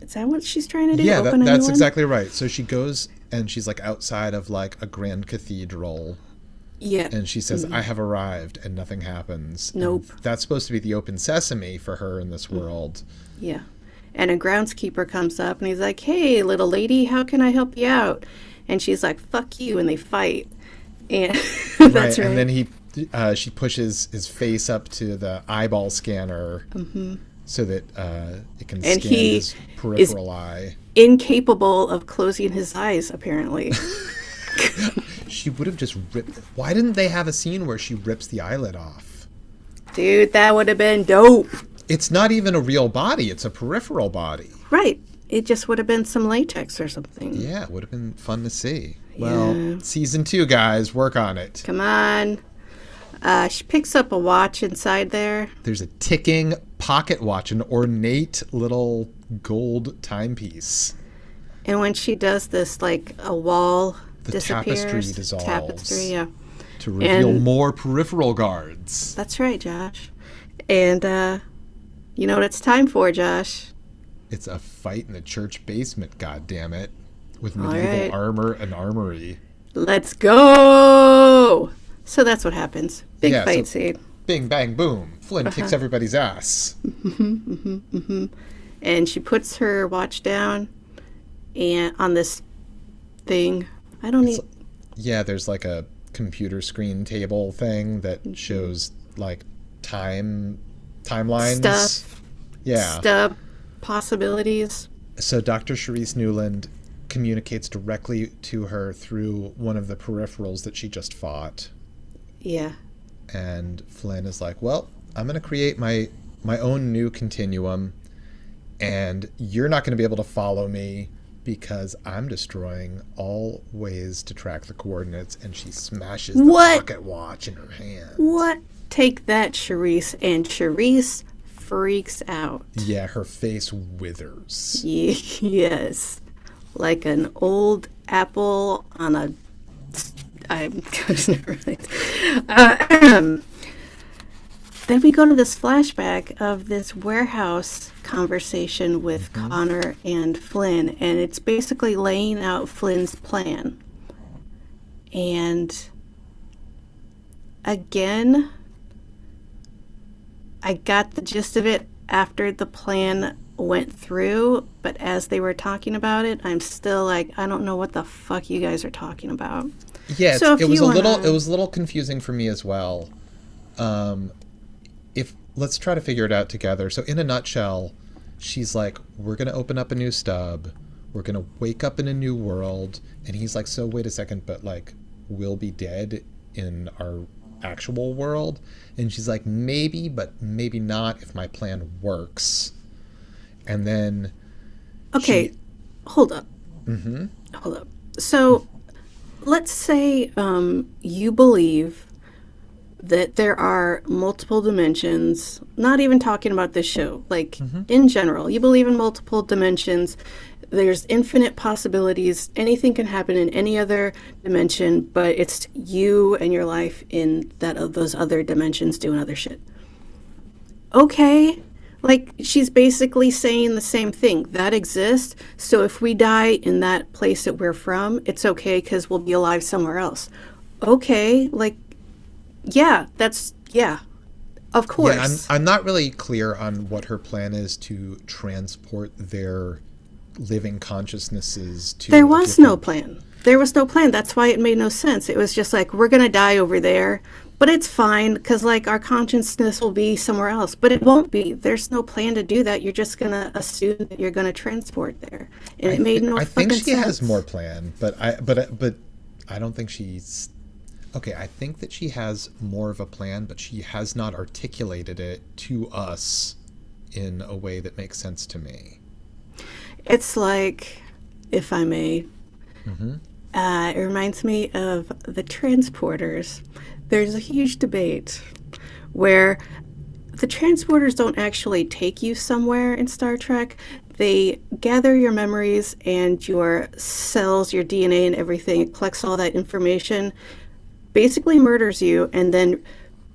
Is that what she's trying to do? Yeah, that's exactly right. So she goes and she's like outside of like a grand cathedral. Yeah. And she says, I have arrived, and nothing happens. Nope. And that's supposed to be the open sesame for her in this world. Yeah. And a groundskeeper comes up and he's like, hey, little lady, how can I help you out? And she's like, fuck you, and they fight. And that's right. And then she pushes his face up to the eyeball scanner so that it can scan his peripheral eye. Incapable of closing his eyes, apparently. She would have just ripped. Why didn't they have a scene where she rips the eyelid off? Dude, that would have been dope. It's not even a real body. It's a peripheral body. Right. It just would have been some latex or something. Yeah, it would have been fun to see. Well, season 2, guys, work on it. Come on. She picks up a watch inside there. There's a ticking pocket watch, an ornate little gold timepiece. And when she does this, like, a wall the disappears. tapestry dissolves. Tapestry, yeah. To reveal more peripheral guards. That's right, Josh. And you know what it's time for, Josh? It's a fight in the church basement, goddammit, with medieval armor and armory. Let's go! So that's what happens. Big fight scene. Bing, bang, boom. Flynn kicks everybody's ass. And she puts her watch down and on this thing. Yeah, there's like a computer screen table thing that shows like timelines. Stuff. Yeah. Stuff. Possibilities. So Dr. Charisse Newland communicates directly to her through one of the peripherals that she just fought. Yeah. And Flynn is like, well, I'm going to create my own new continuum, and you're not going to be able to follow me because I'm destroying all ways to track the coordinates. And she smashes the pocket watch in her hand. What? Take that, Charisse. And Charisse freaks out. Yeah, her face withers. Yes. Like an old apple on a... Then we go to this flashback of this warehouse conversation with Connor and Flynn, and it's basically laying out Flynn's plan. And again, I got the gist of it after the plan went through, but as they were talking about it, I'm still like, I don't know what the fuck you guys are talking about. Yeah, so it was a little confusing for me as well. Let's try to figure it out together. So in a nutshell, she's like, we're going to open up a new stub. We're going to wake up in a new world. And he's like, so wait a second, but like, we'll be dead in our actual world? And she's like, maybe, but maybe not if my plan works. And then... Okay, hold up. Hold up. So let's say you believe that there are multiple dimensions, not even talking about this show, like in general, you believe in multiple dimensions, there's infinite possibilities, anything can happen in any other dimension, but it's you and your life in those other dimensions doing other shit. Okay, like she's basically saying the same thing. That exists, so if we die in that place that we're from, it's okay because we'll be alive somewhere else. Okay, like, yeah, of course. Yeah, I'm not really clear on what her plan is to transport their living consciousnesses to... There was no plan. That's why it made no sense. It was just like, we're going to die over there, but it's fine because like our consciousness will be somewhere else, but it won't be. There's no plan to do that. You're just going to assume that you're going to transport there. And it made no fucking sense. I think she has more plan, but I don't think she's... Okay, I think that she has more of a plan, but she has not articulated it to us in a way that makes sense to me. It's like, if I may, it reminds me of the transporters. There's a huge debate where the transporters don't actually take you somewhere in Star Trek. They gather your memories and your cells, your DNA and everything. It collects all that information, basically murders you, and then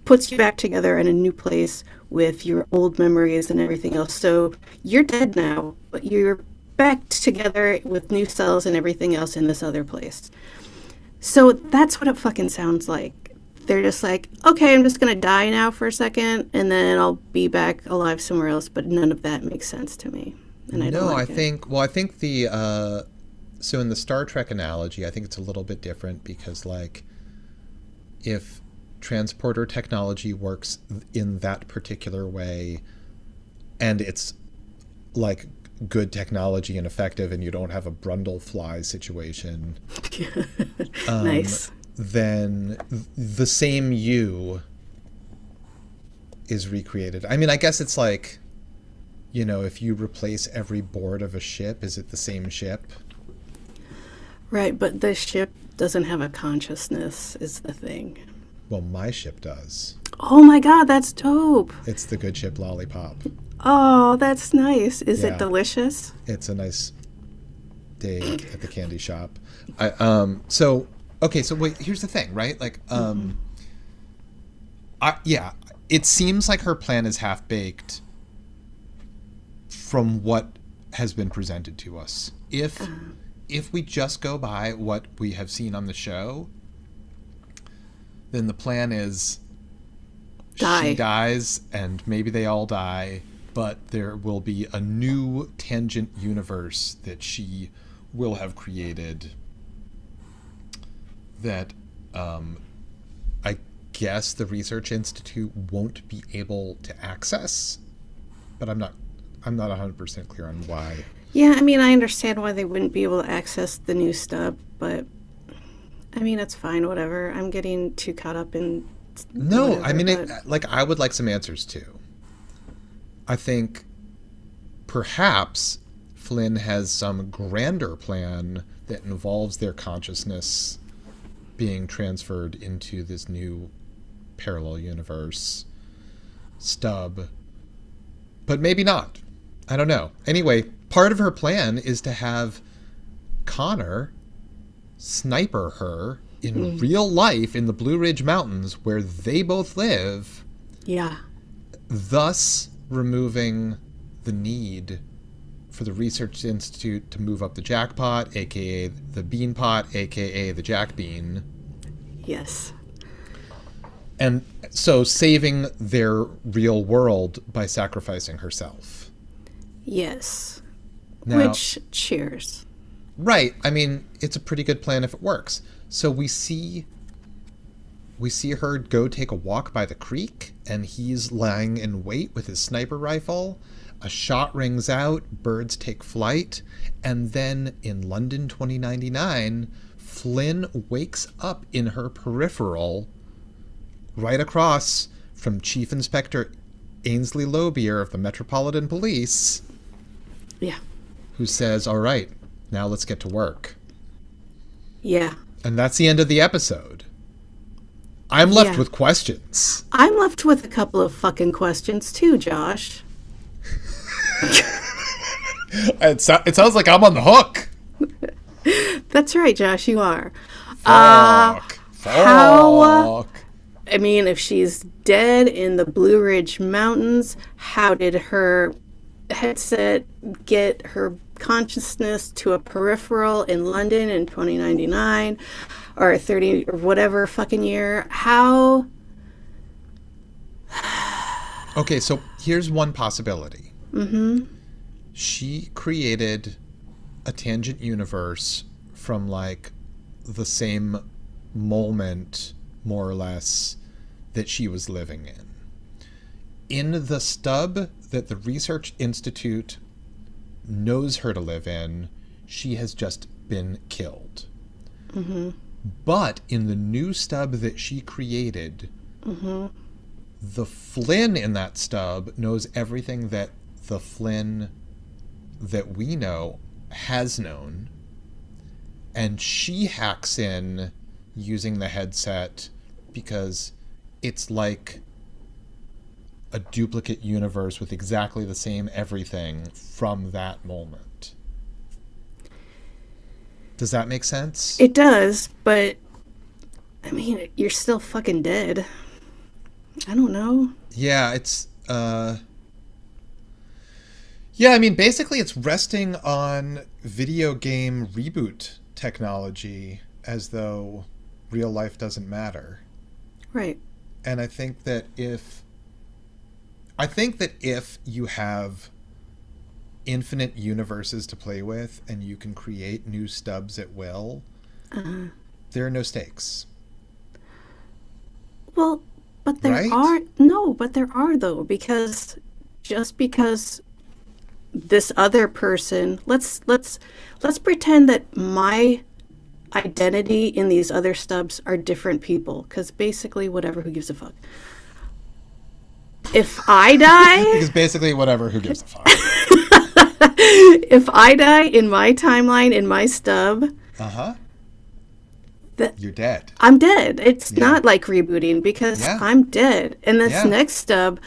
puts you back together in a new place with your old memories and everything else. So you're dead now, but you're back together with new cells and everything else in this other place. So that's what it fucking sounds like. They're just like, okay, I'm just going to die now for a second, and then I'll be back alive somewhere else, but none of that makes sense to me. And I don't like it. I think the, so in the Star Trek analogy, I think it's a little bit different because, like, if transporter technology works in that particular way and it's like good technology and effective and you don't have a Brundlefly situation, nice. Then the same you is recreated. I mean, I guess it's like, you know, if you replace every board of a ship, is it the same ship? Right, but this ship doesn't have a consciousness is the thing. Well, my ship does. Oh my god, that's dope. It's the good ship Lollipop. Oh, that's nice. Is it delicious? It's a nice day at the candy shop. So wait, here's the thing, right? Like, it seems like her plan is half-baked from what has been presented to us. If we just go by what we have seen on the show, then the plan is she dies and maybe they all die, but there will be a new tangent universe that she will have created that I guess the Research Institute won't be able to access, but I'm not 100% clear on why. Yeah, I mean, I understand why they wouldn't be able to access the new stub, but I mean, it's fine, whatever. I'm getting too caught up in No, whatever, I mean, I would like some answers too. I think perhaps Flynn has some grander plan that involves their consciousness being transferred into this new parallel universe stub, but maybe not. I don't know. Anyway, part of her plan is to have Connor sniper her in real life in the Blue Ridge Mountains where they both live. Yeah. Thus removing the need for the Research Institute to move up the jackpot, aka the bean pot, aka the jack bean. Yes. And so saving their real world by sacrificing herself. Yes. Now, which, cheers. Right. I mean, it's a pretty good plan if it works. So we see her go take a walk by the creek, and he's lying in wait with his sniper rifle. A shot rings out, birds take flight, and then in London 2099, Flynn wakes up in her peripheral right across from Chief Inspector Ainsley Lobier of the Metropolitan Police. Yeah. Who says, all right, now let's get to work. Yeah. And that's the end of the episode. I'm left with questions. I'm left with a couple of fucking questions too, Josh. It sounds like I'm on the hook. That's right, Josh, you are. Fuck. How... I mean, if she's dead in the Blue Ridge Mountains, how did her headset get her consciousness to a peripheral in London in 2099 or 30 or whatever fucking year? How? Okay, so here's one possibility. Mm-hmm. She created a tangent universe from like the same moment, more or less, that she was living in. In the stub that the Research Institute knows her to live in, she has just been killed. Mm-hmm. But in the new stub that she created, the Flynn in that stub knows everything that the Flynn that we know has known, and she hacks in using the headset because it's like a duplicate universe with exactly the same everything from that moment. Does that make sense? It does, but I mean, you're still fucking dead. I don't know. Yeah, it's yeah, I mean, basically it's resting on video game reboot technology as though real life doesn't matter. Right. And I think that if you have infinite universes to play with and you can create new stubs at will, there are no stakes. Well, but there Right? are no, but there are though, because just because this other person, let's pretend that my identity in these other stubs are different people, because basically whatever, who gives a fuck. If I die, Because basically whatever, who gives a fuck. if I die in my timeline, in my stub, You're dead. I'm dead. It's not like rebooting because I'm dead. And this next stub,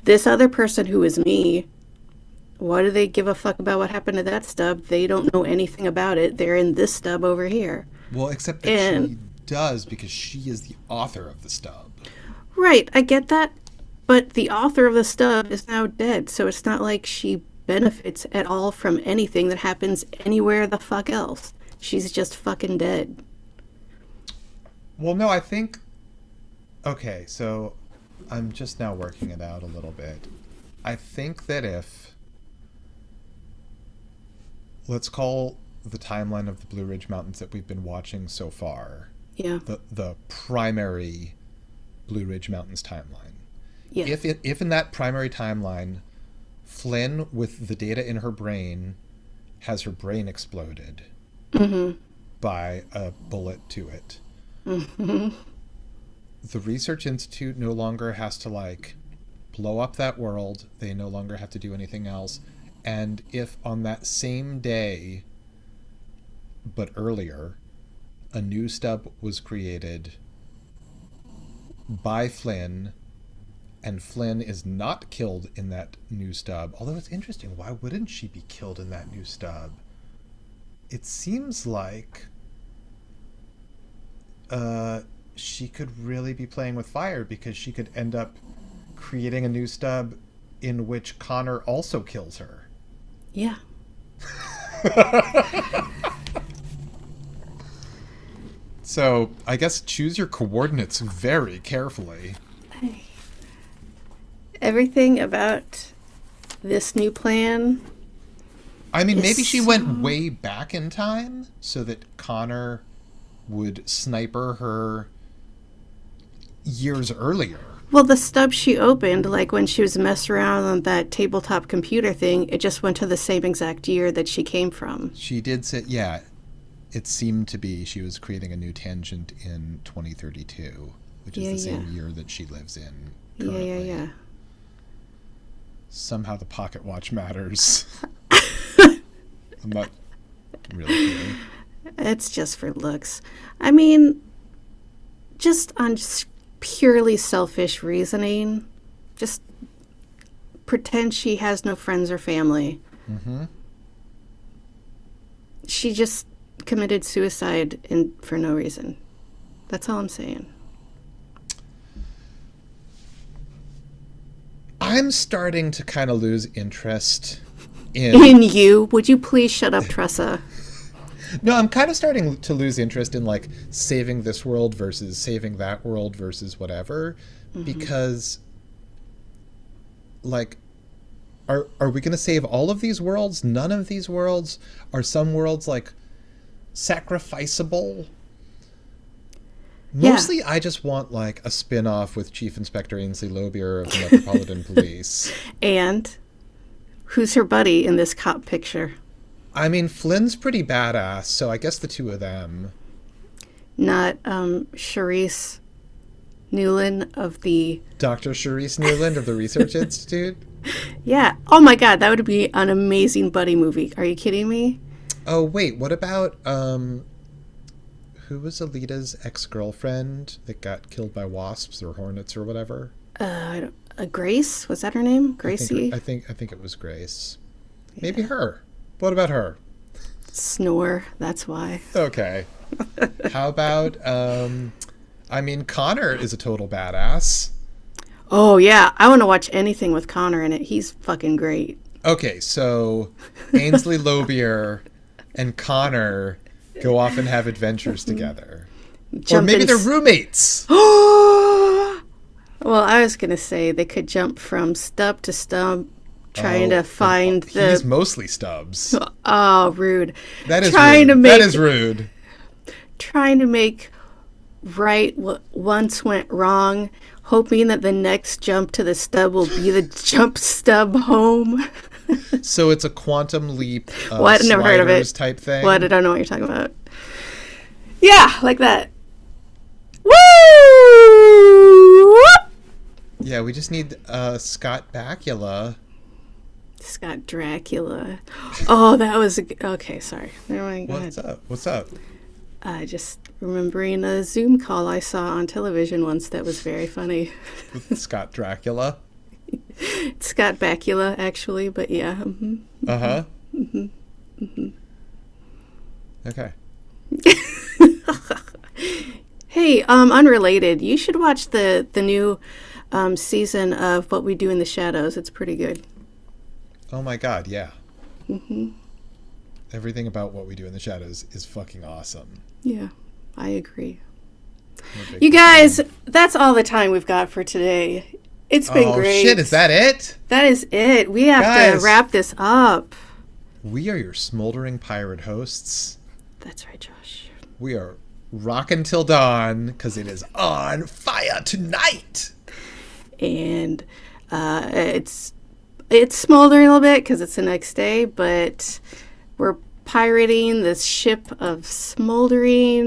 this other person who is me Why do they give a fuck about what happened to that stub? They don't know anything about it. They're in this stub over here. Well, except that she does, because she is the author of the stub. Right, I get that. But the author of the stub is now dead, so it's not like she benefits at all from anything that happens anywhere the fuck else. She's just fucking dead. Well, no, I think... Okay, so I'm just now working it out a little bit. I think that if... Let's call the timeline of the Blue Ridge Mountains that we've been watching so far. Yeah. The primary Blue Ridge Mountains timeline. Yeah. If in that primary timeline, Flynn, with the data in her brain, has her brain exploded by a bullet to it. The Research Institute no longer has to, like, blow up that world. They no longer have to do anything else. And if on that same day, but earlier, a new stub was created by Flynn, and Flynn is not killed in that new stub. Although it's interesting, why wouldn't she be killed in that new stub? It seems like she could really be playing with fire, because she could end up creating a new stub in which Connor also kills her. Yeah. So I guess choose your coordinates very carefully. Everything about this new plan. I mean, maybe she went way back in time so that Connor would sniper her years earlier. Well, the stub she opened, like when she was messing around on that tabletop computer thing, it just went to the same exact year that she came from. She did say, yeah, it seemed to be she was creating a new tangent in 2032, which is the same year that she lives in currently. Yeah. Somehow the pocket watch matters. I'm not really kidding. It's just for looks. I mean, just on purely selfish reasoning, just pretend she has no friends or family. Mm-hmm. She just committed suicide for no reason. That's all I'm saying. I'm starting to kind of lose interest in you. Would you please shut up, Tressa? No, I'm kind of starting to lose interest in, like, saving this world versus saving that world versus whatever, because, like, are we going to save all of these worlds? None of these worlds? Are some worlds, like, sacrificable? Mostly, I just want, like, a spin-off with Chief Inspector Ainsley Lobier of the Metropolitan Police. And who's her buddy in this cop picture? I mean, Flynn's pretty badass, so I guess the two of them. Not Charisse Newland of the... Dr. Charisse Newland of the Research Institute? Yeah. Oh my god, that would be an amazing buddy movie. Are you kidding me? Oh, wait, what about, who was Alita's ex-girlfriend that got killed by wasps or hornets or whatever? Grace? Was that her name? Gracie? I think it was Grace. Yeah. Maybe her. What about her? Snore, that's why. Okay. How about, I mean, Connor is a total badass. Oh, yeah. I want to watch anything with Connor in it. He's fucking great. Okay, so Ainsley Lobier and Connor go off and have adventures together. Or maybe they're roommates. Well, I was going to say they could jump from stub to stub, trying to find the... He's mostly stubs. Oh, rude. That is rude. That is rude. Trying to make right what once went wrong, hoping that the next jump to the stub will be the jump stub home. So it's a quantum leap what? Never heard of it. Type thing? What? I don't know what you're talking about. Yeah, like that. Woo! Yeah, we just need Scott Bakula. Scott Dracula. Oh, that was okay. Sorry. Never mind. What's up? Just remembering a Zoom call I saw on television once that was very funny. With Scott Dracula. It's Scott Bakula, actually, but yeah. Mm-hmm. Uh-huh. Mm-hmm. Mm-hmm. Okay. Hey, unrelated. You should watch the new season of What We Do in the Shadows. It's pretty good. Oh my God, yeah. Mm-hmm. Everything about What We Do in the Shadows is fucking awesome. Yeah, I agree. You guys, that's all the time we've got for today. It's been great. Oh shit, is that it? That is it. We have to wrap this up. We are your smoldering pirate hosts. That's right, Josh. We are rockin' till dawn because it is on fire tonight. And it's smoldering a little bit because it's the next day, but we're pirating this ship of smoldering